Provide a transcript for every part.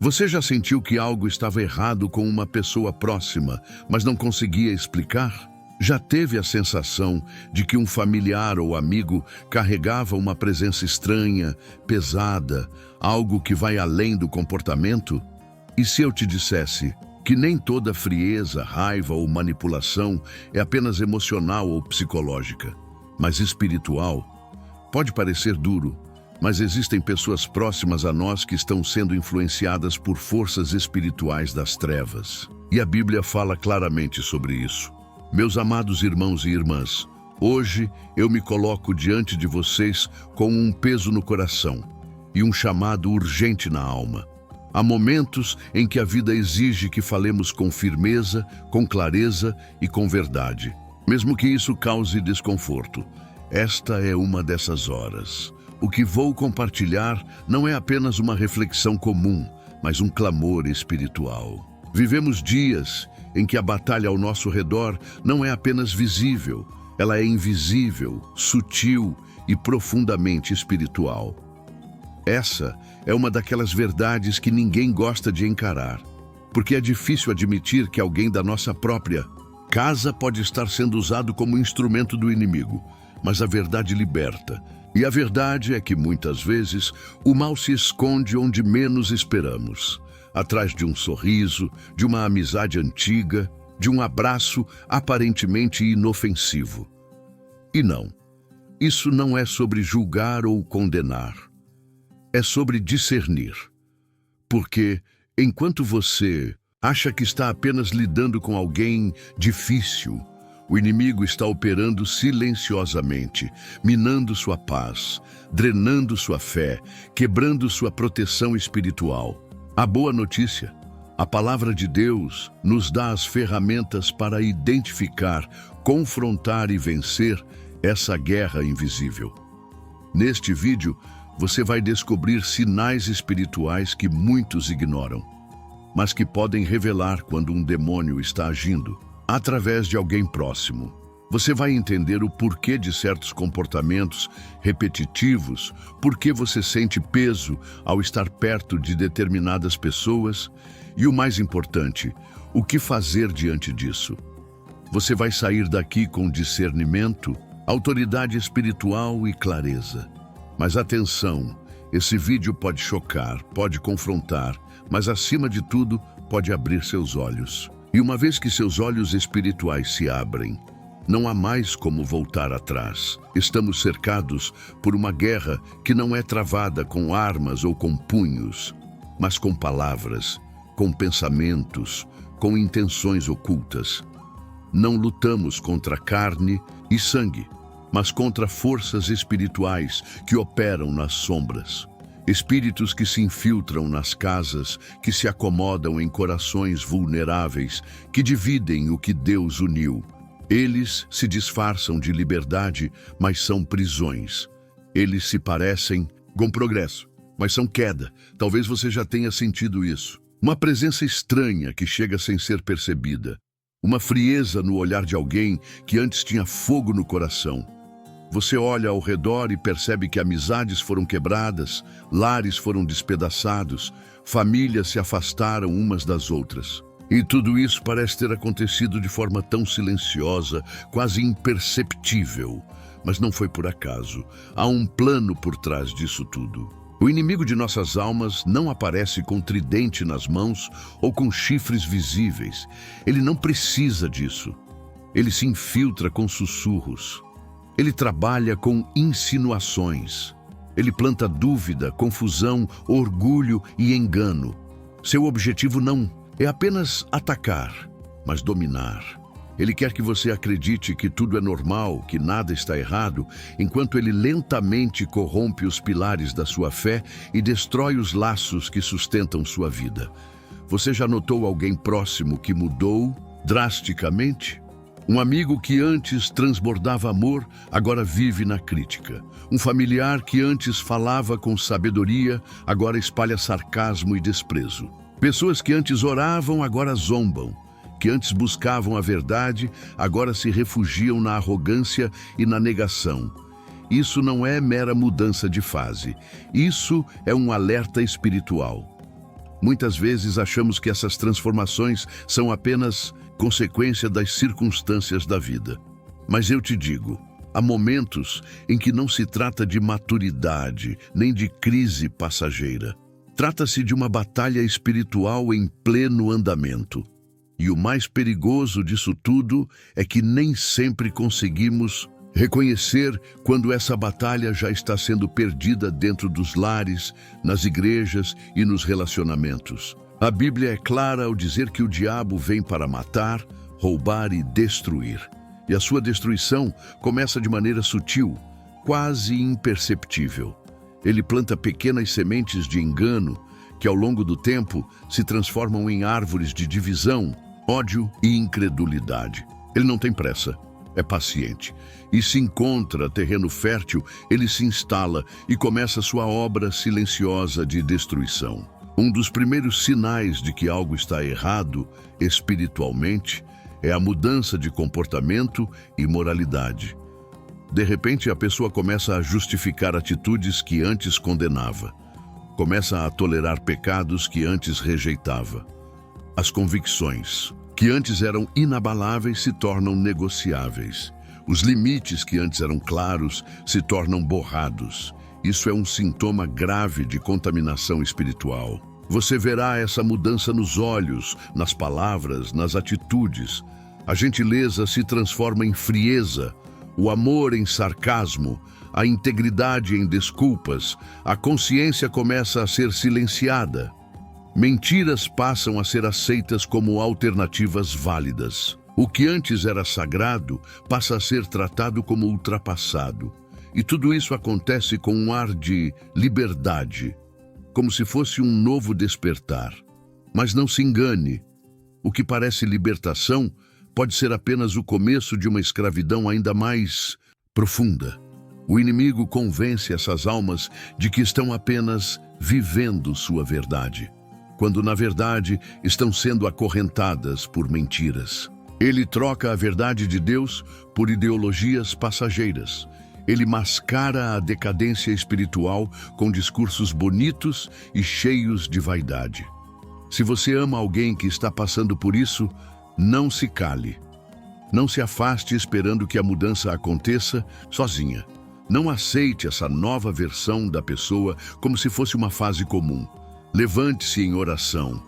Você já sentiu que algo estava errado com uma pessoa próxima, mas não conseguia explicar? Já teve a sensação de que um familiar ou amigo carregava uma presença estranha, pesada, algo que vai além do comportamento? E se eu te dissesse que nem toda frieza, raiva ou manipulação é apenas emocional ou psicológica, mas espiritual? Pode parecer duro, mas existem pessoas próximas a nós que estão sendo influenciadas por forças espirituais das trevas. E a Bíblia fala claramente sobre isso. Meus amados irmãos e irmãs, hoje eu me coloco diante de vocês com um peso no coração e um chamado urgente na alma. Há momentos em que a vida exige que falemos com firmeza, com clareza e com verdade, mesmo que isso cause desconforto. Esta é uma dessas horas. O que vou compartilhar não é apenas uma reflexão comum, mas um clamor espiritual. Vivemos dias em que a batalha ao nosso redor não é apenas visível, ela é invisível, sutil e profundamente espiritual. Essa é uma daquelas verdades que ninguém gosta de encarar, porque é difícil admitir que alguém da nossa própria casa pode estar sendo usado como instrumento do inimigo, mas a verdade liberta. E a verdade é que, muitas vezes, o mal se esconde onde menos esperamos. Atrás de um sorriso, de uma amizade antiga, de um abraço aparentemente inofensivo. E não, isso não é sobre julgar ou condenar. É sobre discernir. Porque, enquanto você acha que está apenas lidando com alguém difícil, o inimigo está operando silenciosamente, minando sua paz, drenando sua fé, quebrando sua proteção espiritual. A boa notícia: a palavra de Deus nos dá as ferramentas para identificar, confrontar e vencer essa guerra invisível. Neste vídeo, você vai descobrir sinais espirituais que muitos ignoram, mas que podem revelar quando um demônio está agindo através de alguém próximo. Você vai entender o porquê de certos comportamentos repetitivos, por que você sente peso ao estar perto de determinadas pessoas e, o mais importante, o que fazer diante disso. Você vai sair daqui com discernimento, autoridade espiritual e clareza. Mas atenção, esse vídeo pode chocar, pode confrontar, mas acima de tudo, pode abrir seus olhos. E uma vez que seus olhos espirituais se abrem, não há mais como voltar atrás. Estamos cercados por uma guerra que não é travada com armas ou com punhos, mas com palavras, com pensamentos, com intenções ocultas. Não lutamos contra carne e sangue, mas contra forças espirituais que operam nas sombras. Espíritos que se infiltram nas casas, que se acomodam em corações vulneráveis, que dividem o que Deus uniu. Eles se disfarçam de liberdade, mas são prisões. Eles se parecem com progresso, mas são queda. Talvez você já tenha sentido isso. Uma presença estranha que chega sem ser percebida. Uma frieza no olhar de alguém que antes tinha fogo no coração. Você olha ao redor e percebe que amizades foram quebradas, lares foram despedaçados, famílias se afastaram umas das outras. E tudo isso parece ter acontecido de forma tão silenciosa, quase imperceptível. Mas não foi por acaso. Há um plano por trás disso tudo. O inimigo de nossas almas não aparece com tridente nas mãos ou com chifres visíveis. Ele não precisa disso. Ele se infiltra com sussurros. Ele trabalha com insinuações. Ele planta dúvida, confusão, orgulho e engano. Seu objetivo não é apenas atacar, mas dominar. Ele quer que você acredite que tudo é normal, que nada está errado, enquanto ele lentamente corrompe os pilares da sua fé e destrói os laços que sustentam sua vida. Você já notou alguém próximo que mudou drasticamente? Um amigo que antes transbordava amor, agora vive na crítica. Um familiar que antes falava com sabedoria, agora espalha sarcasmo e desprezo. Pessoas que antes oravam, agora zombam. Que antes buscavam a verdade, agora se refugiam na arrogância e na negação. Isso não é mera mudança de fase. Isso é um alerta espiritual. Muitas vezes achamos que essas transformações são apenas consequência das circunstâncias da vida. Mas eu te digo, há momentos em que não se trata de maturidade, nem de crise passageira. Trata-se de uma batalha espiritual em pleno andamento. E o mais perigoso disso tudo é que nem sempre conseguimos reconhecer quando essa batalha já está sendo perdida dentro dos lares, nas igrejas e nos relacionamentos. A Bíblia é clara ao dizer que o diabo vem para matar, roubar e destruir. E a sua destruição começa de maneira sutil, quase imperceptível. Ele planta pequenas sementes de engano que ao longo do tempo se transformam em árvores de divisão, ódio e incredulidade. Ele não tem pressa, é paciente. E se encontra terreno fértil, ele se instala e começa sua obra silenciosa de destruição. Um dos primeiros sinais de que algo está errado espiritualmente é a mudança de comportamento e moralidade. De repente, a pessoa começa a justificar atitudes que antes condenava. Começa a tolerar pecados que antes rejeitava. As convicções que antes eram inabaláveis se tornam negociáveis. Os limites que antes eram claros se tornam borrados. Isso é um sintoma grave de contaminação espiritual. Você verá essa mudança nos olhos, nas palavras, nas atitudes. A gentileza se transforma em frieza, o amor em sarcasmo, a integridade em desculpas, a consciência começa a ser silenciada. Mentiras passam a ser aceitas como alternativas válidas. O que antes era sagrado passa a ser tratado como ultrapassado. E tudo isso acontece com um ar de liberdade, como se fosse um novo despertar. Mas não se engane, o que parece libertação pode ser apenas o começo de uma escravidão ainda mais profunda. O inimigo convence essas almas de que estão apenas vivendo sua verdade, quando na verdade estão sendo acorrentadas por mentiras. Ele troca a verdade de Deus por ideologias passageiras. Ele mascara a decadência espiritual com discursos bonitos e cheios de vaidade. Se você ama alguém que está passando por isso, não se cale. Não se afaste esperando que a mudança aconteça sozinha. Não aceite essa nova versão da pessoa como se fosse uma fase comum. Levante-se em oração.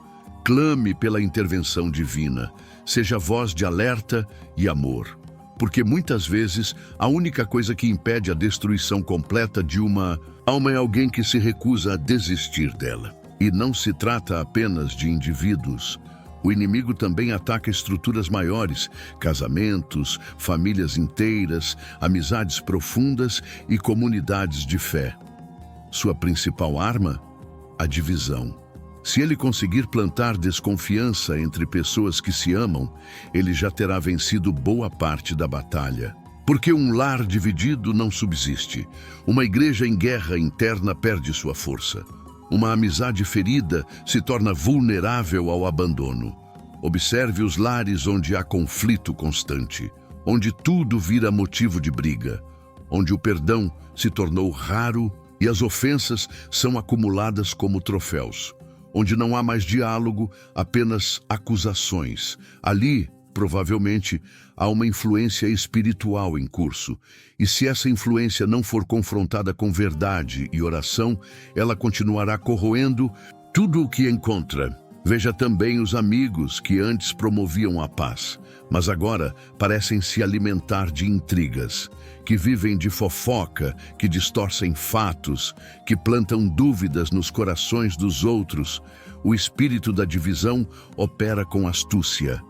Clame pela intervenção divina. Seja voz de alerta e amor. Porque muitas vezes a única coisa que impede a destruição completa de uma alma é alguém que se recusa a desistir dela. E não se trata apenas de indivíduos. O inimigo também ataca estruturas maiores, casamentos, famílias inteiras, amizades profundas e comunidades de fé. Sua principal arma? A divisão. Se ele conseguir plantar desconfiança entre pessoas que se amam, ele já terá vencido boa parte da batalha. Porque um lar dividido não subsiste. Uma igreja em guerra interna perde sua força. Uma amizade ferida se torna vulnerável ao abandono. Observe os lares onde há conflito constante, onde tudo vira motivo de briga, onde o perdão se tornou raro e as ofensas são acumuladas como troféus, onde não há mais diálogo, apenas acusações. Ali, provavelmente, há uma influência espiritual em curso, e se essa influência não for confrontada com verdade e oração, ela continuará corroendo tudo o que encontra. Veja também os amigos que antes promoviam a paz, mas agora parecem se alimentar de intrigas, que vivem de fofoca, que distorcem fatos, que plantam dúvidas nos corações dos outros. O espírito da divisão opera com astúcia.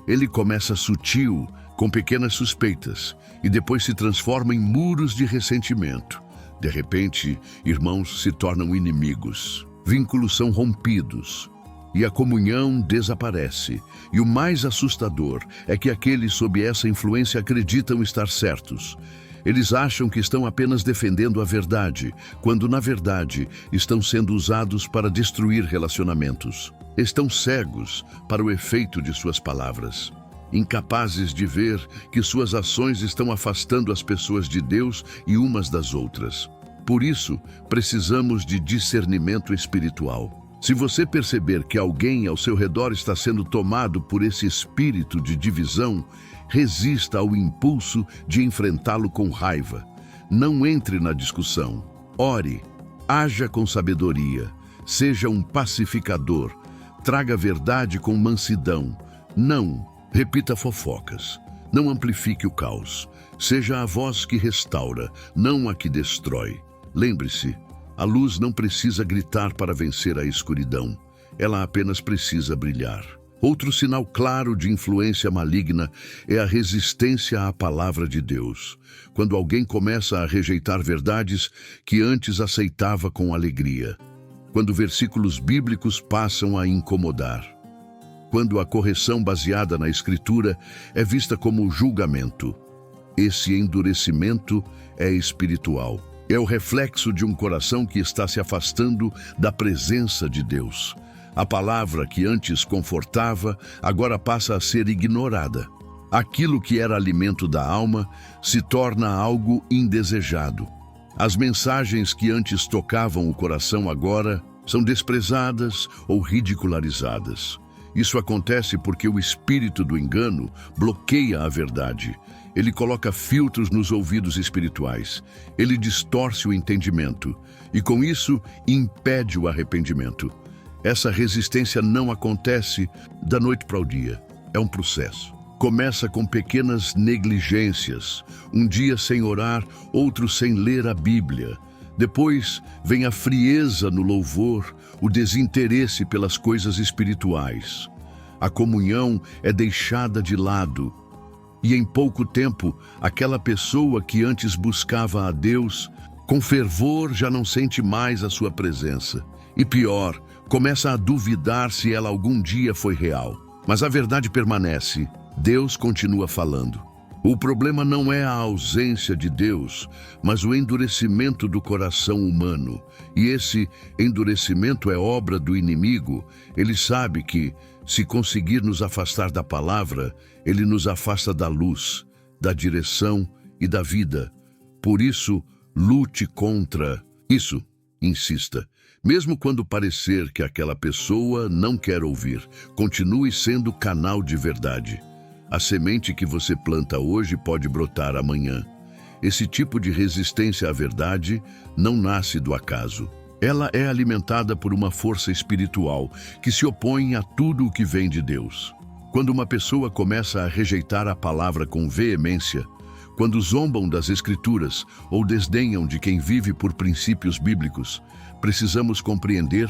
Ele começa sutil, com pequenas suspeitas, e depois se transforma em muros de ressentimento. De repente, irmãos se tornam inimigos. Vínculos são rompidos. E a comunhão desaparece. E o mais assustador é que aqueles sob essa influência acreditam estar certos. Eles acham que estão apenas defendendo a verdade, quando na verdade estão sendo usados para destruir relacionamentos. Estão cegos para o efeito de suas palavras, incapazes de ver que suas ações estão afastando as pessoas de Deus e umas das outras. Por isso, precisamos de discernimento espiritual. Se você perceber que alguém ao seu redor está sendo tomado por esse espírito de divisão, resista ao impulso de enfrentá-lo com raiva. Não entre na discussão. Ore, haja com sabedoria, seja um pacificador, traga verdade com mansidão. Não repita fofocas, não amplifique o caos. Seja a voz que restaura, não a que destrói. Lembre-se, a luz não precisa gritar para vencer a escuridão. Ela apenas precisa brilhar. Outro sinal claro de influência maligna é a resistência à palavra de Deus. Quando alguém começa a rejeitar verdades que antes aceitava com alegria. Quando versículos bíblicos passam a incomodar. Quando a correção baseada na Escritura é vista como julgamento. Esse endurecimento é espiritual. É o reflexo de um coração que está se afastando da presença de Deus. A palavra que antes confortava, agora passa a ser ignorada. Aquilo que era alimento da alma se torna algo indesejado. As mensagens que antes tocavam o coração agora são desprezadas ou ridicularizadas. Isso acontece porque o espírito do engano bloqueia a verdade. Ele coloca filtros nos ouvidos espirituais. Ele distorce o entendimento e, com isso, impede o arrependimento. Essa resistência não acontece da noite para o dia. É um processo. Começa com pequenas negligências. Um dia sem orar, outro sem ler a Bíblia. Depois vem a frieza no louvor, o desinteresse pelas coisas espirituais. A comunhão é deixada de lado. E em pouco tempo, aquela pessoa que antes buscava a Deus, com fervor já não sente mais a sua presença. E pior, começa a duvidar se ela algum dia foi real. Mas a verdade permanece. Deus continua falando. O problema não é a ausência de Deus, mas o endurecimento do coração humano. E esse endurecimento é obra do inimigo. Ele sabe que, se conseguir nos afastar da palavra, ele nos afasta da luz, da direção e da vida. Por isso, lute contra isso. Insista. Mesmo quando parecer que aquela pessoa não quer ouvir, continue sendo canal de verdade. A semente que você planta hoje pode brotar amanhã. Esse tipo de resistência à verdade não nasce do acaso. Ela é alimentada por uma força espiritual que se opõe a tudo o que vem de Deus. Quando uma pessoa começa a rejeitar a palavra com veemência, quando zombam das Escrituras ou desdenham de quem vive por princípios bíblicos, precisamos compreender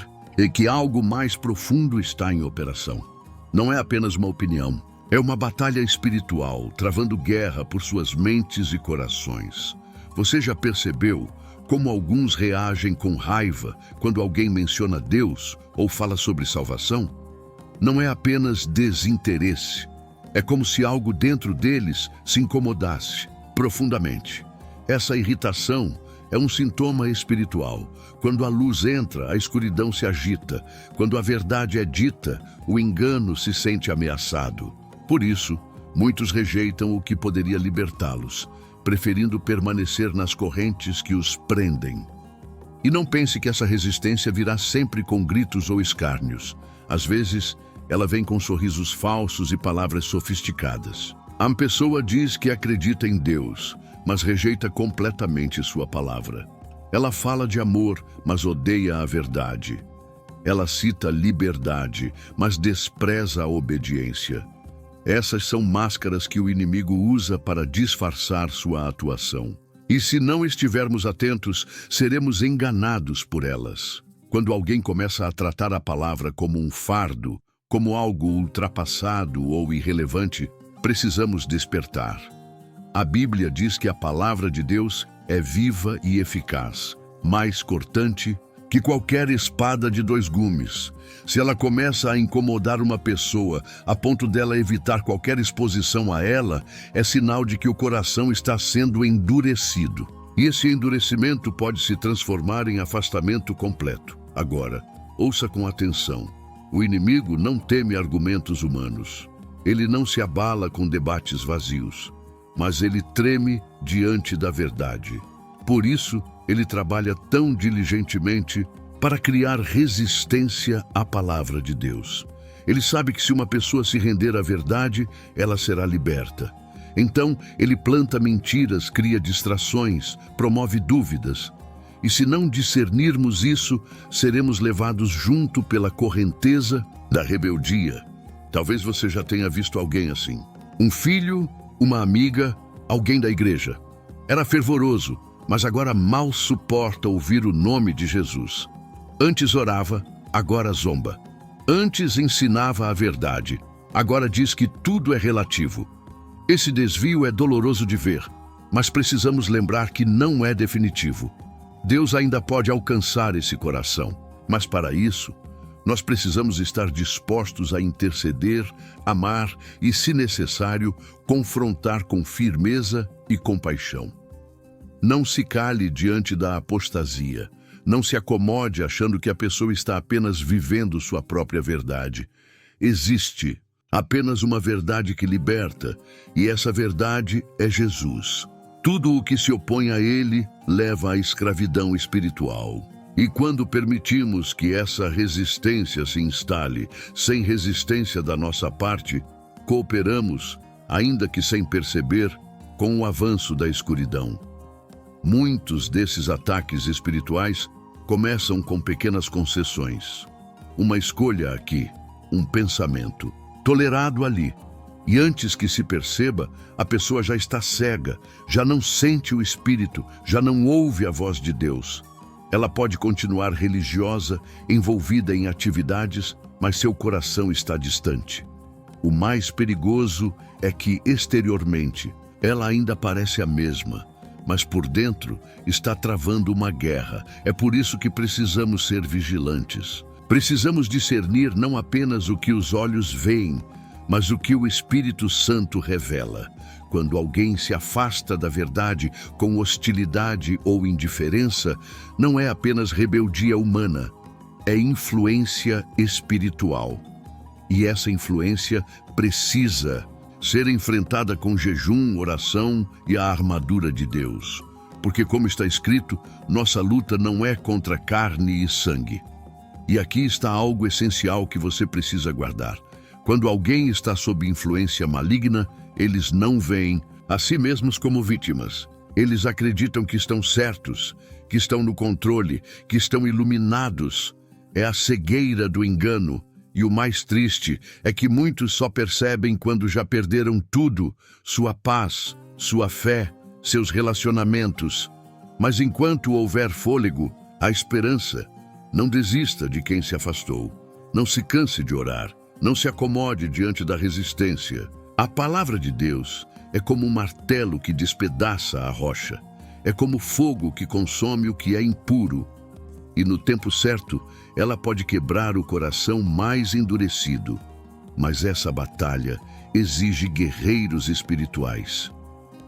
que algo mais profundo está em operação. Não é apenas uma opinião. É uma batalha espiritual, travando guerra por suas mentes e corações. Você já percebeu como alguns reagem com raiva quando alguém menciona Deus ou fala sobre salvação? Não é apenas desinteresse. É como se algo dentro deles se incomodasse profundamente. Essa irritação é um sintoma espiritual. Quando a luz entra, a escuridão se agita. Quando a verdade é dita, o engano se sente ameaçado. Por isso, muitos rejeitam o que poderia libertá-los, preferindo permanecer nas correntes que os prendem. E não pense que essa resistência virá sempre com gritos ou escárnios. Às vezes, ela vem com sorrisos falsos e palavras sofisticadas. A pessoa diz que acredita em Deus, mas rejeita completamente sua palavra. Ela fala de amor, mas odeia a verdade. Ela cita liberdade, mas despreza a obediência. Essas são máscaras que o inimigo usa para disfarçar sua atuação. E se não estivermos atentos, seremos enganados por elas. Quando alguém começa a tratar a palavra como um fardo, como algo ultrapassado ou irrelevante, precisamos despertar. A Bíblia diz que a palavra de Deus é viva e eficaz, mais cortante que qualquer espada de 2 gumes. Se ela começa a incomodar uma pessoa a ponto dela evitar qualquer exposição a ela, é sinal de que o coração está sendo endurecido. E esse endurecimento pode se transformar em afastamento completo. Agora, ouça com atenção. O inimigo não teme argumentos humanos. Ele não se abala com debates vazios, mas ele treme diante da verdade. Por isso, ele trabalha tão diligentemente para criar resistência à palavra de Deus. Ele sabe que se uma pessoa se render à verdade, ela será liberta. Então, ele planta mentiras, cria distrações, promove dúvidas. E se não discernirmos isso, seremos levados junto pela correnteza da rebeldia. Talvez você já tenha visto alguém assim. Um filho, uma amiga, alguém da igreja. Era fervoroso, mas agora mal suporta ouvir o nome de Jesus. Antes orava, agora zomba. Antes ensinava a verdade, agora diz que tudo é relativo. Esse desvio é doloroso de ver, mas precisamos lembrar que não é definitivo. Deus ainda pode alcançar esse coração, mas para isso, nós precisamos estar dispostos a interceder, amar e, se necessário, confrontar com firmeza e compaixão. Não se cale diante da apostasia. Não se acomode achando que a pessoa está apenas vivendo sua própria verdade. Existe apenas uma verdade que liberta, e essa verdade é Jesus. Tudo o que se opõe a ele leva à escravidão espiritual. E quando permitimos que essa resistência se instale, sem resistência da nossa parte, cooperamos, ainda que sem perceber, com o avanço da escuridão. Muitos desses ataques espirituais começam com pequenas concessões. Uma escolha aqui, um pensamento, tolerado ali. E antes que se perceba, a pessoa já está cega, já não sente o Espírito, já não ouve a voz de Deus. Ela pode continuar religiosa, envolvida em atividades, mas seu coração está distante. O mais perigoso é que, exteriormente, ela ainda parece a mesma, mas por dentro está travando uma guerra. É por isso que precisamos ser vigilantes. Precisamos discernir não apenas o que os olhos veem, mas o que o Espírito Santo revela. Quando alguém se afasta da verdade com hostilidade ou indiferença, não é apenas rebeldia humana, é influência espiritual. E essa influência precisa ser enfrentada com jejum, oração e a armadura de Deus. Porque, como está escrito, nossa luta não é contra carne e sangue. E aqui está algo essencial que você precisa guardar. Quando alguém está sob influência maligna, eles não veem a si mesmos como vítimas. Eles acreditam que estão certos, que estão no controle, que estão iluminados. É a cegueira do engano. E o mais triste é que muitos só percebem quando já perderam tudo, sua paz, sua fé, seus relacionamentos. Mas enquanto houver fôlego, há esperança. Não desista de quem se afastou. Não se canse de orar. Não se acomode diante da resistência. A palavra de Deus é como um martelo que despedaça a rocha. É como fogo que consome o que é impuro. E no tempo certo, ela pode quebrar o coração mais endurecido. Mas essa batalha exige guerreiros espirituais.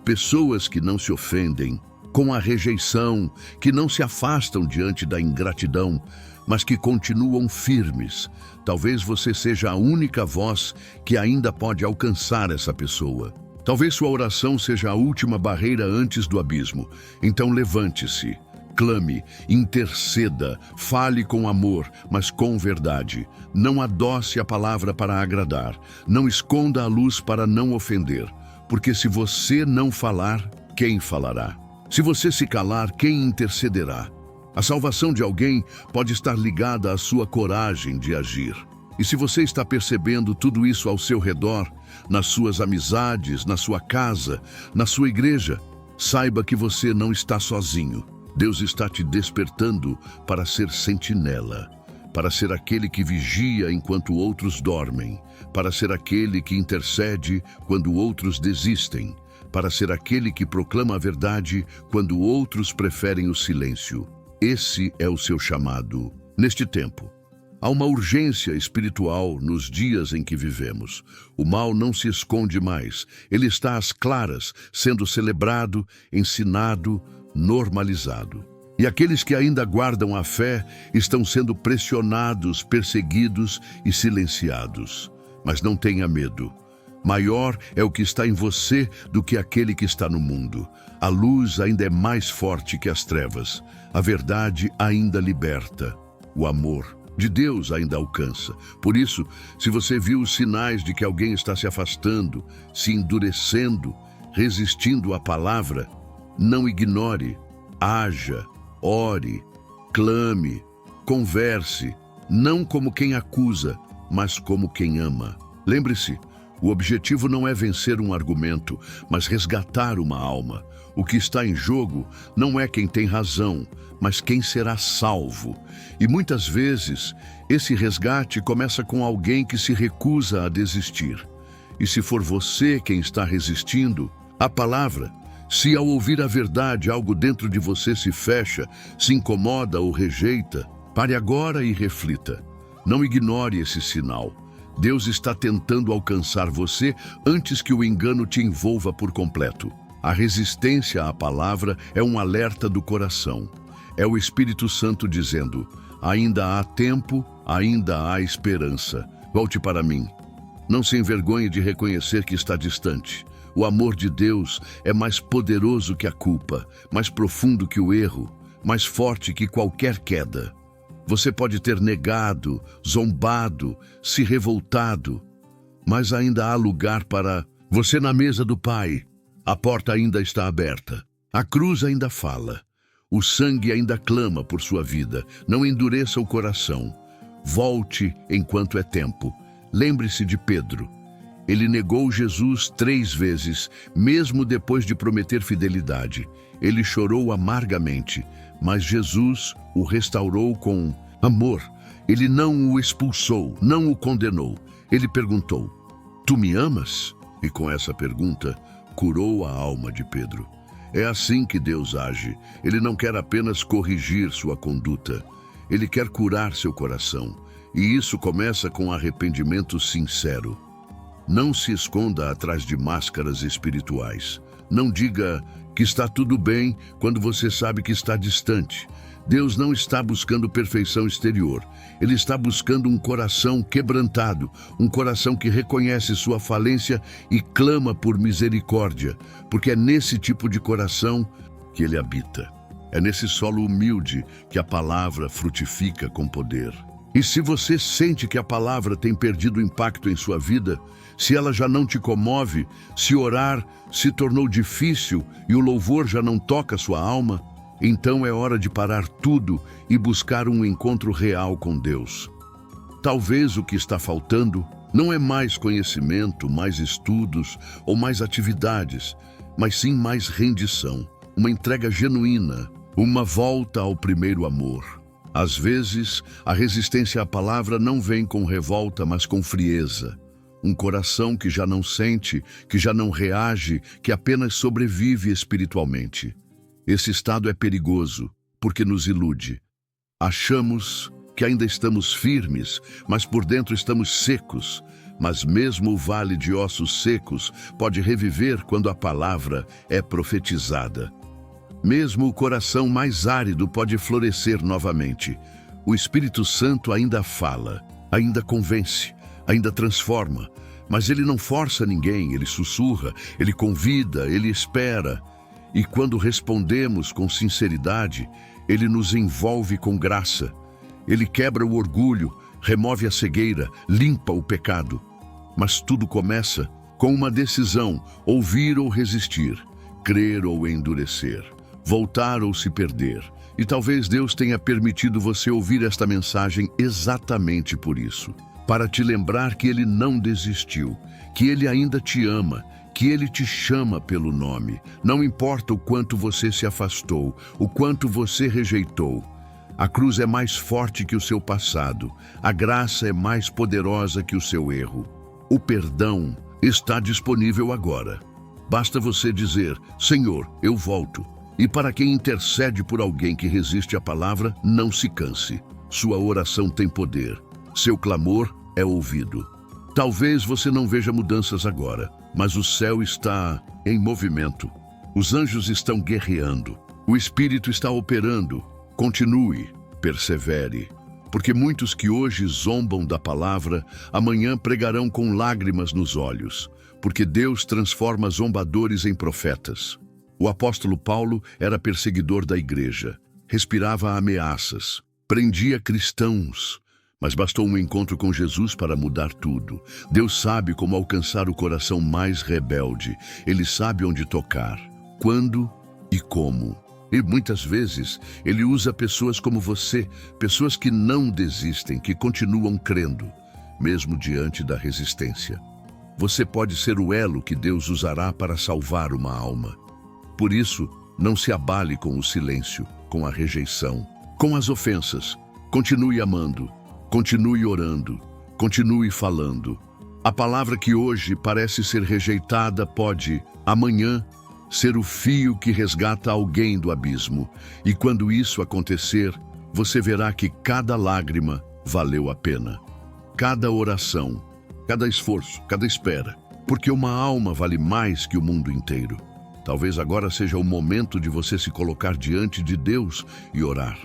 Pessoas que não se ofendem com a rejeição, que não se afastam diante da ingratidão, mas que continuam firmes. Talvez você seja a única voz que ainda pode alcançar essa pessoa. Talvez sua oração seja a última barreira antes do abismo. Então levante-se. Clame, interceda, fale com amor, mas com verdade. Não adoce a palavra para agradar. Não esconda a luz para não ofender. Porque se você não falar, quem falará? Se você se calar, quem intercederá? A salvação de alguém pode estar ligada à sua coragem de agir. E se você está percebendo tudo isso ao seu redor, nas suas amizades, na sua casa, na sua igreja, saiba que você não está sozinho. Deus está te despertando para ser sentinela, para ser aquele que vigia enquanto outros dormem, para ser aquele que intercede quando outros desistem, para ser aquele que proclama a verdade quando outros preferem o silêncio. Esse é o seu chamado neste tempo. Há uma urgência espiritual nos dias em que vivemos. O mal não se esconde mais. Ele está às claras, sendo celebrado, ensinado, normalizado. E aqueles que ainda guardam a fé estão sendo pressionados, perseguidos e silenciados. Mas não tenha medo. Maior é o que está em você do que aquele que está no mundo. A luz ainda é mais forte que as trevas. A verdade ainda liberta. O amor de Deus ainda alcança. Por isso, se você viu os sinais de que alguém está se afastando, se endurecendo, resistindo à palavra, não ignore, haja, ore, clame, converse, não como quem acusa, mas como quem ama. Lembre-se, o objetivo não é vencer um argumento, mas resgatar uma alma. O que está em jogo não é quem tem razão, mas quem será salvo. E muitas vezes, esse resgate começa com alguém que se recusa a desistir. E se for você quem está resistindo, a palavra, se ao ouvir a verdade algo dentro de você se fecha, se incomoda ou rejeita, pare agora e reflita. Não ignore esse sinal. Deus está tentando alcançar você antes que o engano te envolva por completo. A resistência à palavra é um alerta do coração. É o Espírito Santo dizendo: ainda há tempo, ainda há esperança. Volte para mim. Não se envergonhe de reconhecer que está distante. O amor de Deus é mais poderoso que a culpa, mais profundo que o erro, mais forte que qualquer queda. Você pode ter negado, zombado, se revoltado, mas ainda há lugar para você na mesa do Pai. A porta ainda está aberta. A cruz ainda fala. O sangue ainda clama por sua vida. Não endureça o coração. Volte enquanto é tempo. Lembre-se de Pedro. Ele negou Jesus 3 vezes, mesmo depois de prometer fidelidade. Ele chorou amargamente, mas Jesus o restaurou com amor. Ele não o expulsou, não o condenou. Ele perguntou: tu me amas? E com essa pergunta, curou a alma de Pedro. É assim que Deus age. Ele não quer apenas corrigir sua conduta. Ele quer curar seu coração. E isso começa com arrependimento sincero. Não se esconda atrás de máscaras espirituais. Não diga que está tudo bem quando você sabe que está distante. Deus não está buscando perfeição exterior. Ele está buscando um coração quebrantado, um coração que reconhece sua falência e clama por misericórdia, porque é nesse tipo de coração que ele habita. É nesse solo humilde que a palavra frutifica com poder. E se você sente que a palavra tem perdido impacto em sua vida, se ela já não te comove, se orar se tornou difícil e o louvor já não toca sua alma, então é hora de parar tudo e buscar um encontro real com Deus. Talvez o que está faltando não é mais conhecimento, mais estudos ou mais atividades, mas sim mais rendição, uma entrega genuína, uma volta ao primeiro amor. Às vezes, a resistência à palavra não vem com revolta, mas com frieza. Um coração que já não sente, que já não reage, que apenas sobrevive espiritualmente. Esse estado é perigoso, porque nos ilude. Achamos que ainda estamos firmes, mas por dentro estamos secos. Mas mesmo o vale de ossos secos pode reviver quando a palavra é profetizada. Mesmo o coração mais árido pode florescer novamente. O Espírito Santo ainda fala, ainda convence, ainda transforma. Mas ele não força ninguém, ele sussurra, ele convida, ele espera. E quando respondemos com sinceridade, ele nos envolve com graça. Ele quebra o orgulho, remove a cegueira, limpa o pecado. Mas tudo começa com uma decisão: ouvir ou resistir, crer ou endurecer, voltar ou se perder. E talvez Deus tenha permitido você ouvir esta mensagem exatamente por isso, para te lembrar que Ele não desistiu, que Ele ainda te ama, que Ele te chama pelo nome. Não importa o quanto você se afastou, o quanto você rejeitou. A cruz é mais forte que o seu passado. A graça é mais poderosa que o seu erro. O perdão está disponível agora. Basta você dizer: Senhor, eu volto. E para quem intercede por alguém que resiste à palavra, não se canse. Sua oração tem poder. Seu clamor é ouvido. Talvez você não veja mudanças agora, mas o céu está em movimento. Os anjos estão guerreando. O Espírito está operando. Continue, persevere. Porque muitos que hoje zombam da palavra, amanhã pregarão com lágrimas nos olhos. Porque Deus transforma zombadores em profetas. O apóstolo Paulo era perseguidor da igreja. Respirava ameaças. prendia cristãos, mas bastou um encontro com Jesus para mudar tudo. Deus sabe como alcançar o coração mais rebelde. Ele sabe onde tocar, quando e como. E muitas vezes Ele usa pessoas como você, pessoas que não desistem, que continuam crendo, mesmo diante da resistência. Você pode ser o elo que Deus usará para salvar uma alma. Por isso, não se abale com o silêncio, com a rejeição, com as ofensas. Continue amando, continue orando, continue falando. A palavra que hoje parece ser rejeitada pode, amanhã, ser o fio que resgata alguém do abismo. E quando isso acontecer, você verá que cada lágrima valeu a pena. Cada oração, cada esforço, cada espera. Porque uma alma vale mais que o mundo inteiro. Talvez agora seja o momento de você se colocar diante de Deus e orar.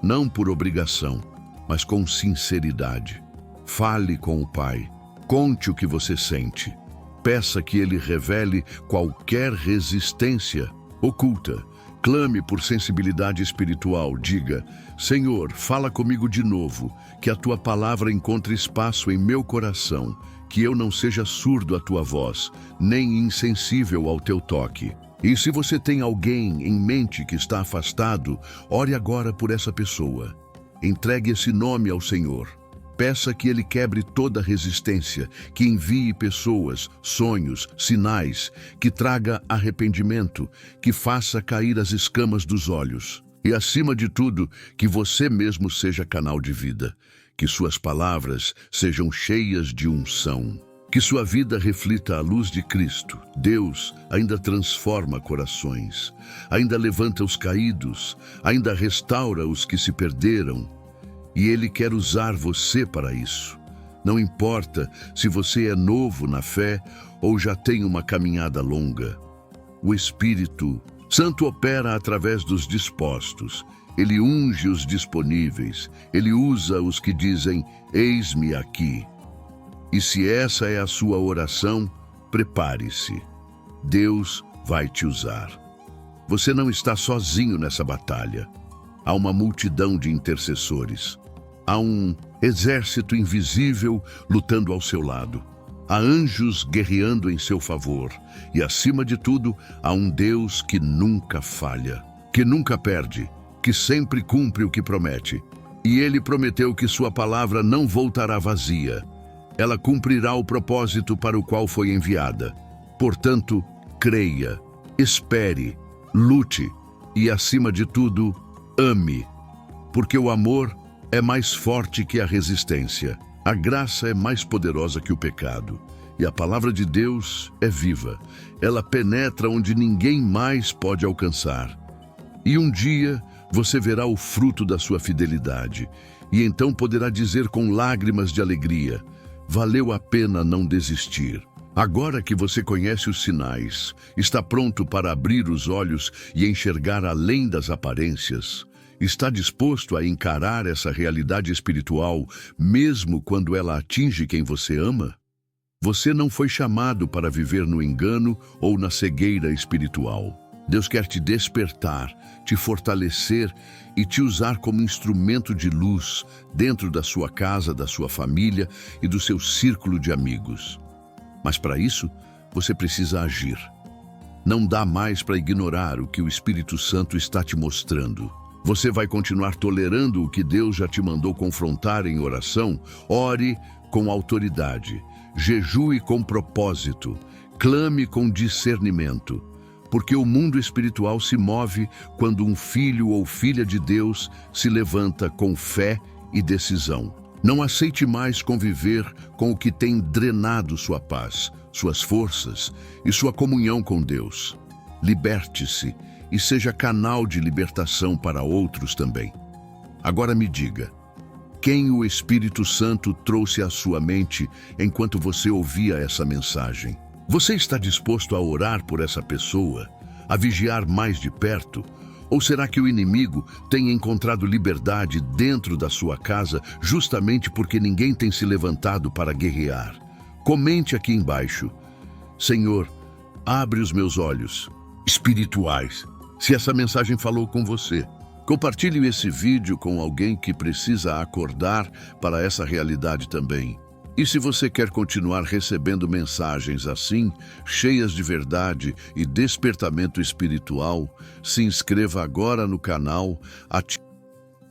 Não por obrigação, mas com sinceridade. Fale com o Pai. Conte o que você sente. Peça que Ele revele qualquer resistência oculta. Clame por sensibilidade espiritual. Diga: Senhor, fala comigo de novo, que a Tua palavra encontre espaço em meu coração, que eu não seja surdo à Tua voz, nem insensível ao Teu toque. E se você tem alguém em mente que está afastado, ore agora por essa pessoa. Entregue esse nome ao Senhor. Peça que Ele quebre toda resistência, que envie pessoas, sonhos, sinais, que traga arrependimento, que faça cair as escamas dos olhos. E, acima de tudo, que você mesmo seja canal de vida, que suas palavras sejam cheias de unção, que sua vida reflita a luz de Cristo. Deus ainda transforma corações, ainda levanta os caídos, ainda restaura os que se perderam. E Ele quer usar você para isso. Não importa se você é novo na fé ou já tem uma caminhada longa. O Espírito Santo opera através dos dispostos. Ele unge os disponíveis. Ele usa os que dizem: eis-me aqui. E se essa é a sua oração, prepare-se. Deus vai te usar. Você não está sozinho nessa batalha. Há uma multidão de intercessores. Há um exército invisível lutando ao seu lado. Há anjos guerreando em seu favor. E, acima de tudo, há um Deus que nunca falha, que nunca perde, que sempre cumpre o que promete. E Ele prometeu que sua palavra não voltará vazia. Ela cumprirá o propósito para o qual foi enviada. Portanto, creia, espere, lute e, acima de tudo, ame. Porque o amor é mais forte que a resistência. A graça é mais poderosa que o pecado. E a palavra de Deus é viva. Ela penetra onde ninguém mais pode alcançar. E um dia você verá o fruto da sua fidelidade. E então poderá dizer com lágrimas de alegria: valeu a pena não desistir. Agora que você conhece os sinais, está pronto para abrir os olhos e enxergar além das aparências. Está disposto a encarar essa realidade espiritual, mesmo quando ela atinge quem você ama? Você não foi chamado para viver no engano ou na cegueira espiritual. Deus quer te despertar, te fortalecer e te usar como instrumento de luz dentro da sua casa, da sua família e do seu círculo de amigos. Mas para isso, você precisa agir. Não dá mais para ignorar o que o Espírito Santo está te mostrando. Você vai continuar tolerando o que Deus já te mandou confrontar em oração? Ore com autoridade, jejue com propósito, clame com discernimento, porque o mundo espiritual se move quando um filho ou filha de Deus se levanta com fé e decisão. Não aceite mais conviver com o que tem drenado sua paz, suas forças e sua comunhão com Deus. Liberte-se e seja canal de libertação para outros também. Agora me diga, quem o Espírito Santo trouxe à sua mente enquanto você ouvia essa mensagem? Você está disposto a orar por essa pessoa, a vigiar mais de perto? Ou será que o inimigo tem encontrado liberdade dentro da sua casa justamente porque ninguém tem se levantado para guerrear? Comente aqui embaixo: Senhor, abre os meus olhos espirituais. Se essa mensagem falou com você, Compartilhe esse vídeo com alguém que precisa acordar para essa realidade também. E se você quer continuar recebendo mensagens assim, cheias de verdade e despertamento espiritual, se inscreva agora no canal, ative